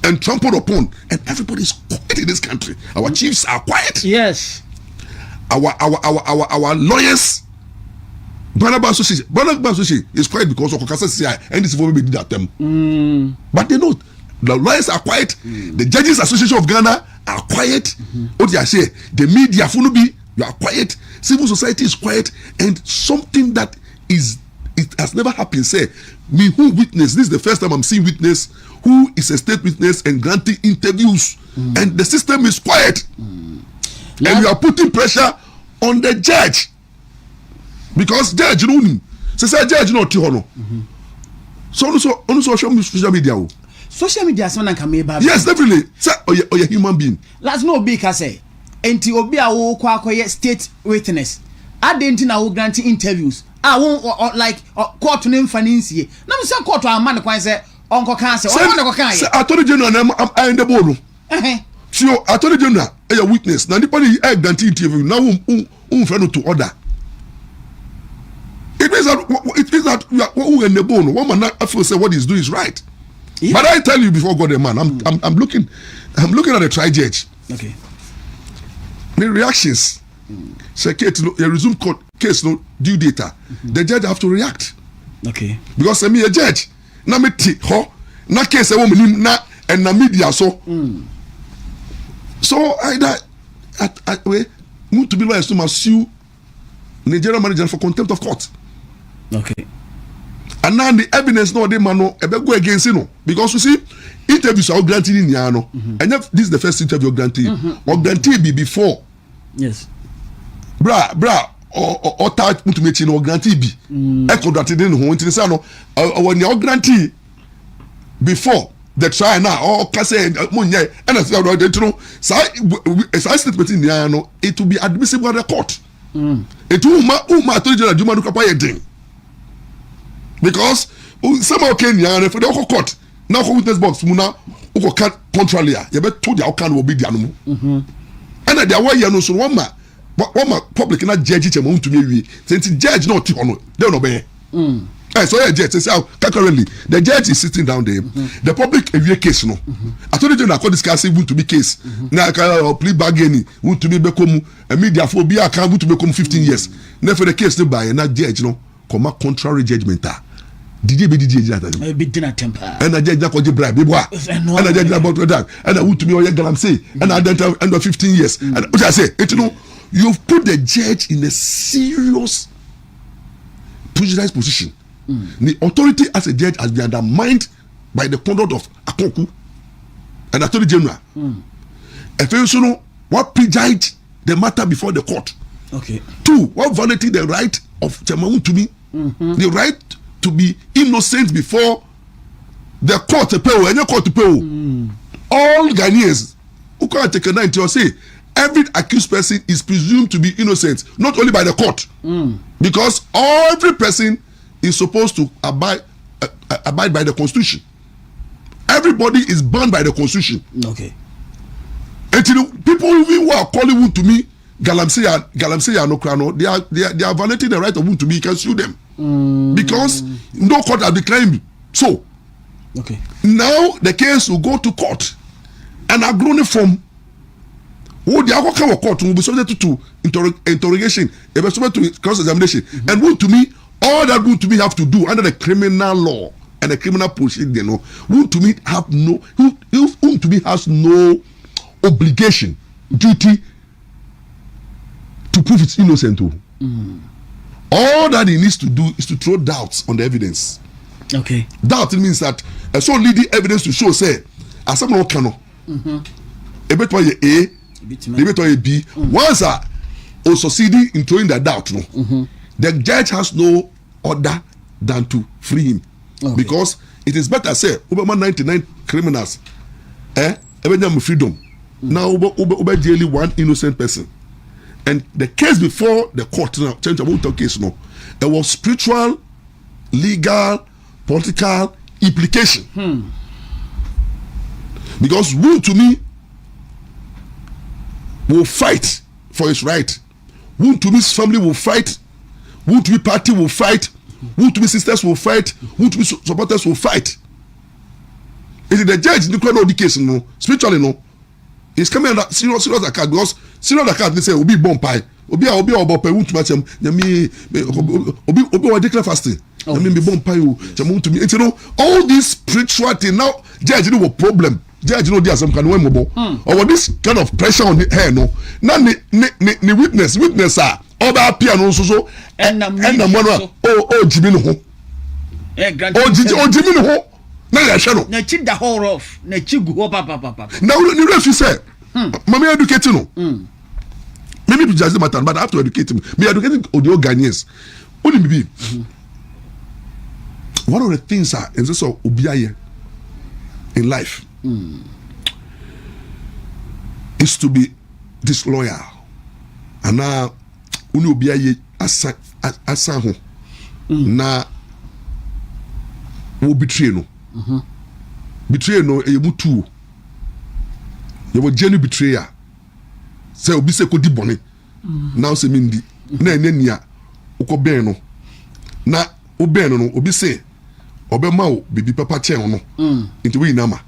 and trampled upon and everybody is quiet in this country our chiefs are quiet yes our lawyers Barnaba Association is quiet because of Kokasa CI and this woman did that them but they know the lawyers are quiet the Judges Association of Ghana are quiet what I say the media funubi you are quiet civil society is quiet and something that it has never happened say me who witness this is the first time I'm seeing witness who is a state witness and granting interviews and the system is quiet and you are putting pressure on the judge because judge no ni say judge no ti hono so on social media so na can me ba yes definitely say oh you human being let's no be ka say enti obi a wo kwa akoye state witness adenti na wo grant interviews like court no mfani nsie na me say court am man kwan say onko kan say onko ko kan say attorney general am in the ball so attorney general a witness na nipa ni grant interview na wo friend to order it means that who in the bone one man not feel say what he's doing is right but I tell you before God man I'm looking at the tri judge okay the reactions say case no resume court case no due data the judge have to react okay because me a judge na me ti ho na case e wo mnim na and na media so so I we want to be lawyers to sue Nigerian manager for contempt of court okay and now the evidence no dey man no e be go against no because you see interviews are granted in ya no and this is the first interview granted or granted be before yes bra or touch mutu mechi no granted be e contracted in ho nti say no when you granted before the trial now or kase monye and as you know say statement in ya no it will be admissible at the court it will to the juma do kapa yedin because some okay ya for the court now witness box mu na uko can contrary ya be to the outcome will be the anu and the way you know so one ma public na judge che mo ntumi wi since judge not ti hono they no be so yeah judge say currently the judge is sitting down there the public a case no attorney general call discuss even to be case na ka plea bargaining want to be bekomu a media for be account to become 15 years na for the case no by na judge no come contrary judgment DJ that be dinner temper and I judge that bribe and I judge about that and I want to be all galam say and I don't end of 15 years and what I say it know you've put the judge in a serious pressurized position. The authority as a judge has been undermined by the conduct of Akonku and Attorney General. What prejudged the matter before the court. Okay. 2, what violated the right of Chamaun to be the right to be innocent before the court to pay any court to pay. All Ghanaians who can't take a night to say every accused person is presumed to be innocent, not only by the court, because every person is supposed to abide by the Constitution. Everybody is bound by the Constitution. Okay. And people who are calling Wood to me, Galamsey no crano, they are violating the right of Wood to me. You can sue them. because no court has declined so. Okay. Now the case will go to court and agree from who the outcome of court will be subject to interrogation, it will be subject to cross-examination. And who to me, all that who to me have to do under the criminal law and the criminal procedure, who to me have no, who to me has no obligation, duty to prove it's innocent. All that he needs to do is to throw doubts on the evidence. Okay. Doubt means that so leading evidence to show say as someone can a bit why A, a bit why B. Once or succeeding in throwing that doubt, the judge has no order than to free him. Okay. Because it is better say over 99 criminals, even freedom. Now over daily one innocent person. And the case before the court now, change about the case now, it was spiritual, legal, political implication. Because who to me will fight for his right, who to me's family will fight, who to me party will fight, who to me sisters will fight, who to me supporters will fight. Is it the judge in the crowd of the case no spiritually no? He's coming under serious account because serious account they say will be born pie. Obi obo pay who to match him. Obi declare fasting. I mean, be born pie. To me, you know, all this spiritual thing now. Judge, no problem. Judge, no, there's some kind of mobile. Or this kind of pressure on the hair, no. Now, the witness, other piano so. And the one, Jimmy, Jimmy, ho. Now, I shall not. Chip the whole off. Chigu, papa. Now, the rest you say, Mammy educating no. Maybe to judge the matter, but I have to educate him. Me educating audio Ghanaians. What do you mean? One of the things are in this of Ubiaye in life is to be disloyal. And now, Uni Ubiaye asa ho na wo betray no. Betray no e mu tu. You were genuine betrayer. Say obi se ko di bone. Now say me ndi. Na enania uko ben no. Na oben no obi say obema o bibi papa che no. Nti we inama.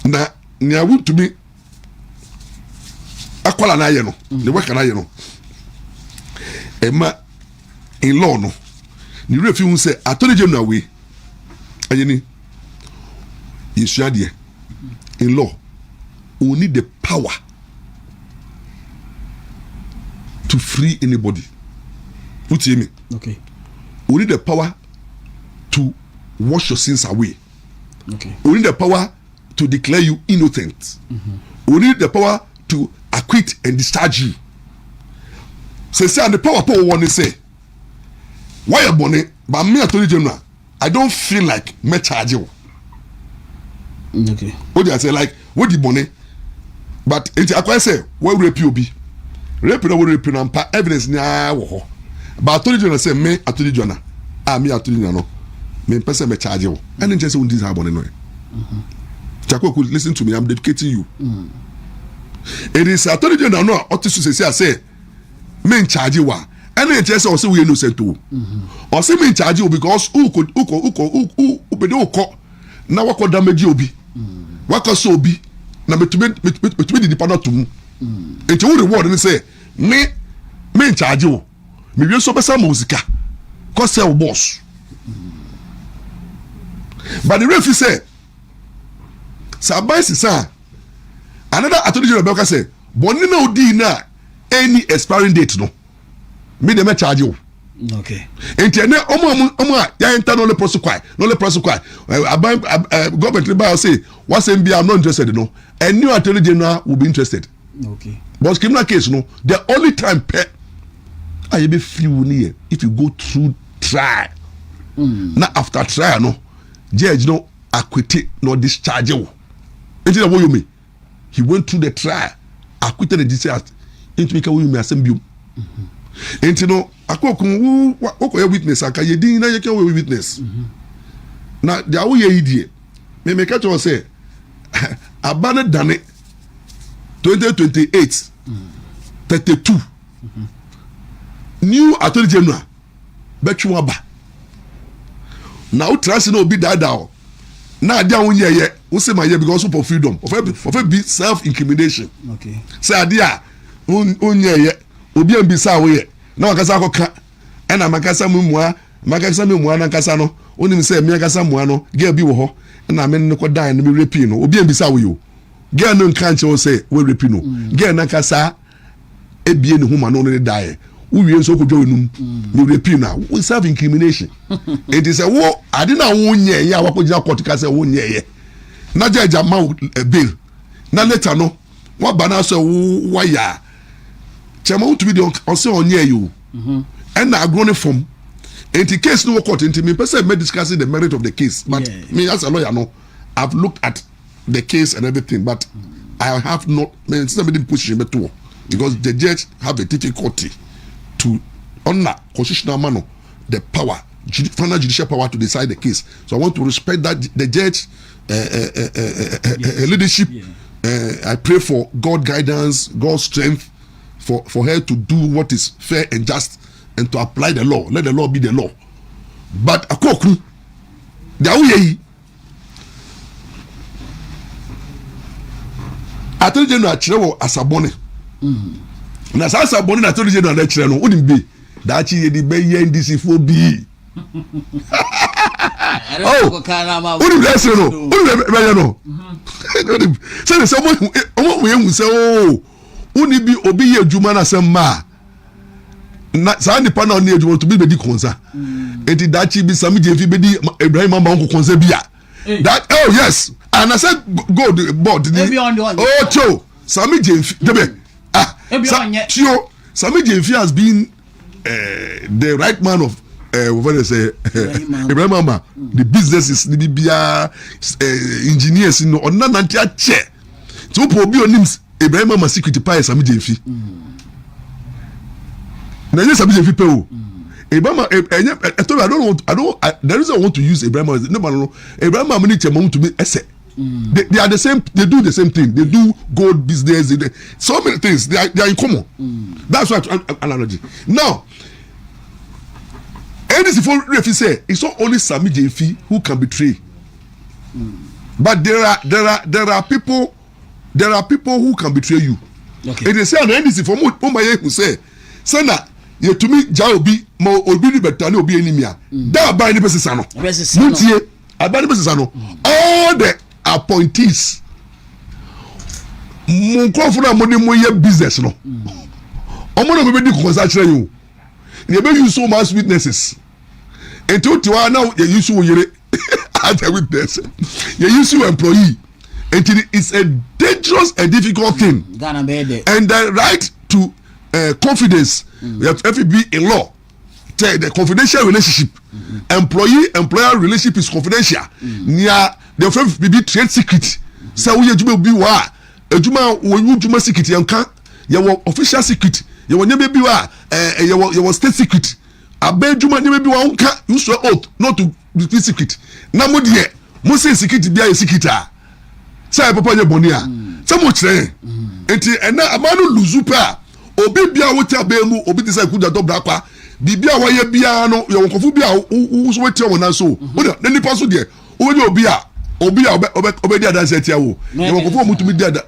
Na nia wo to me akwala na ye no. The work na ye no. Ema in law no. Ni refi hu say attorney general we. Ayeni. Yisuade in law we need the power to free anybody. What do you mean? Okay. We need the power to wash your sins away. Okay. We need the power to declare you innocent. We need the power to acquit and discharge you. Say and the power want to say, why you born it? But me attorney general, I don't feel like me charge you. Okay. What do I say? Like what the money? But it's I say where rape you be? Rape no rape no pa evidence nya wo ho. But attorney general say me attorney general. Me attorney general no. Me person me charge you. And just say this happen no. Chako could listen to me. I'm dedicating you. It is attorney general no otisu say me in charge you wa. And then just say we innocent too. Or say me in charge you because who be do na wako damage obi. Wako so obi. Na betumi the depend to mu. Enti wo reward ni say me in charge you. Me wi so besa muzika. Cause say boss. But the referee say Sabai sisa another attorney general Belka say boni na odi na any expiring date no. Me dey me charge you. Okay. Enti na omo ya enter no le prosecute. Government by say what say be I'm not interested no. A new attorney general will be interested. Okay. But criminal case no, the only time I be free here if you go through trial. Now after trial no, judge no acquitted no discharge you. Enti na what you mean? He went through the trial, acquitted and discharged. Enti make you me assemble. Enti no akokun wo ko witness aka ye din na ye ke witness. Na dia wo ye idie. Me make sure say abane dane 2028 32 new attorney general betwe aba na wo trust na obi dada na ade a wonye ye wo se ma ye because of freedom of be self incrimination. Okay, say ade a wonye ye obi an bi sa wo ye na wakasa akoka na makasa mmua na kasa no onim say me akasa mmua no girl bi wo ho na me ne ko dan no me repeat no obi an bi sa wo yo girl no kan che wo say we repeat no girl na kasa ebie ne homa no ne die wo wie nso kodwo enum me repeat na we self incrimination. It is a wo ade na wo nye ye awakogina court ka say wo nye ye na judge ma bill na later no wa bana so wo ya chema wo to be on say onye you and na agro ne form enti case no court enti me person me discussing the merit of the case but me as a lawyer no I've looked at the case and everything but I have not me somebody push me to because the judge have a difficulty to honor constitutional man the power final judicial power to decide the case. So I want to respect that the judge leadership. I pray for God guidance, God's strength for her to do what is fair and just and to apply the law. Let the law be the law. But akoku the awuye attorney general achrewo asabone na asabone na attorney general na achre no odim be da chi ye di be ye ndc fo bi odim bless no odim be ye no say someone we hu say oh uni bi obi ye adwuma na sem ma na sa ni pa na oni adwuma to be di konsa enti da chi bi Sami Jemfi be di Ibrahim Amba nko konsa bia that oh yes and I said go the board oh cho Sami Jemfi debe Sami Jemfi has been the right man of what they say Ibrahim Amba the businesses the bia engineers no onna nanti a che so po bi onim Ibrahim Amba security pa Sami Jemfi na yes Sami Jemfi pe o Ibrahim I don't the reason I want to use Ibrahim no Ibrahim Amba ni chema to be ese they are the same, they do the same thing, they do gold business, so many things, they are in common. That's what analogy. Now NDC for referee say it's not only Sami Jemfi who can betray, but there are people who can betray you. Okay. It is say on NDC for who say sana ye to me jaobi ma obi ni betani obi enimia da ba ni person no mutie aba ni person no all the appointees mun ko funa mo ni mo ye business no omo no be di konsa kire you ye be use so much witnesses enti otiwa na ye use wo yere as a witness ye use your employee enti it's a dangerous and difficult thing and the right to confidence you have to be in law the confidential relationship employer relationship is confidential near the first be trade secret say we ejuma bi wa ejuma wo ejuma secret yanka your official secret your nyebe bi wa your state secret abe ejuma nyebe bi wa unka you swear oath not to be secret na mo de mo say secret bia ye secret a say papa nye boni a say mo kire enti ena amanu luzu pa obi bia wo tia be mu obi ti say kuda do brakwa bibia wa ye bia no ye wonkofu bia wo so wetia wona so wo na nipa so de wo nye obi a obedi adanse tia wo ye wonkofu omutumi de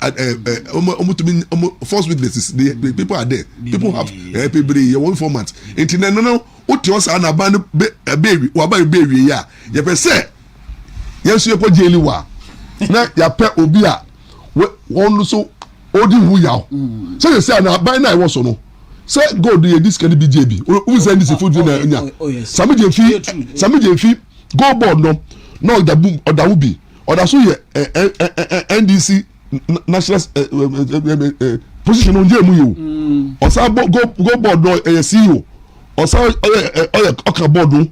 omutumi false witnesses the people are there people have people ye one format enti no wo ti o sa na ba no be wa ba be wi ya ye pe se ye so ye ko jeli wa na ya pe obi a won so odi hu ya so say na ba na I was so no say God dey this can be JB who send this food na nya Sami Jemfi go board no the boom or da ubi or da so ye NDC national position on jemu yo or say go board no CEO or say oka board no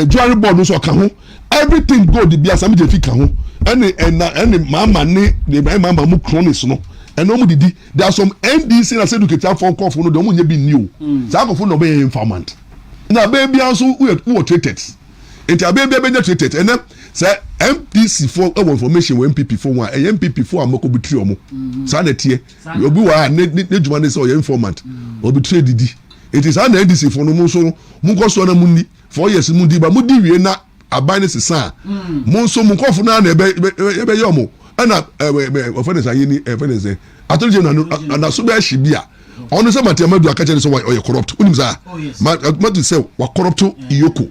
jewelry board no so ka ho everything go the bia Sami Jemfi ka ho any mama ni the mama mu chronics no and no didi there are some NDC na say educate for call for no dem nye bi ni o say akofo no be informant na baby also who treated it baby be treated and say MPC for information we MPP for one MPP for amako betray omo say na tie obi wa ne dwuma ne say o informant o betray didi it is an NDC for no so munko so na munni 4 years mundi ba mudi wie na aban ne sesa mon so munko fu na ebe yomo ana offense ayini offense atolje na so be hibia ono se matemadu akache so wa corrupt unim za madu se wa corrupt iyoko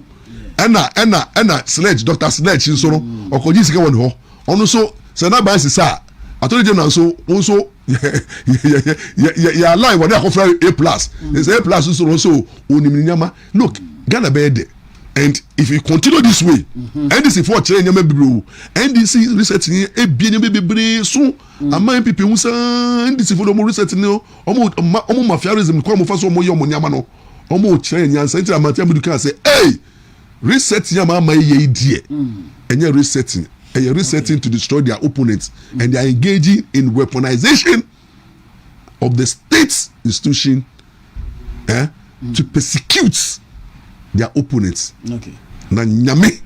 ana sledge Dr. Sledge nso no okoji sika won ho ono so se na ban sesa atolje na so won ya line what they offer A+. It's A+ so onim nyama. Look, Ghana bed. And if we continue this way, NDC for change nyama bibru. NDC researching e bi nyama bebre so amman people who say NDC for the research no omo mafiarism ko mo fa so mo yo mo nyama no. Omo change nyansa nti amatia mu duka say, "Hey, research nyama ma ye die." Enye researching and you're resetting to destroy their opponents, and they are engaging in weaponization of the state institution to persecute their opponents. Okay. Na nyame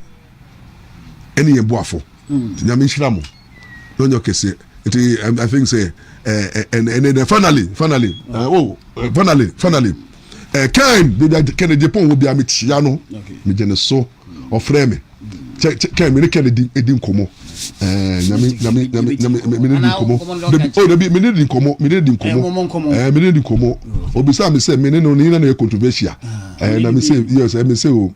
any eboafo. Nyame shiramo. No nyo kese. I think say and then finally Ken the Japan will be a Michiano. Me geneso or frame. Ken me Kennedy edim komo. Nyame komo. Obisa me say me no na controversial. Na me say yes, me say o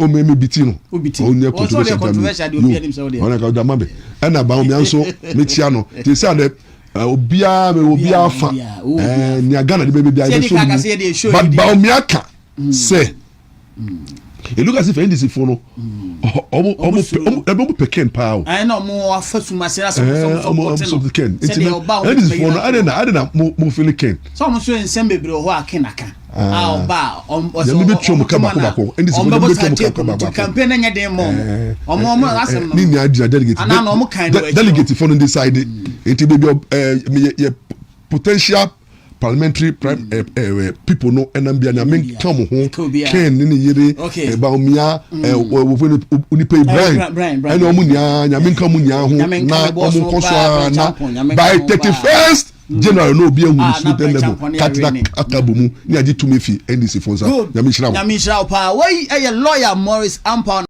me bitino. Onye controversial dey obi anim say o dey. Ona ka da mabe. Na ba o mi anso me tia no. They say that obia fa nya Ghana de baby bia so but ba o mi aka say e look as if NDC for no omo peken pa o I know mo afasuma say as so ken NDC for no I don't mo feel ken so mo so ensem bebre ho akenaka ba ya me betwa mo kaba NDC for no betwa mo kaba campaign nya dem mo omo asem ni ni adira delegate for no decide it be potential parliamentary people no enambia na men come ho ken ni yire ba omia unipe Brian and omu nya men come nya ho na omu koso na by 31st January no be ehun su ten level katina akabomu ni agi tumefi NDC fonza nya mi shira pa why lawyer Maurice Ampaw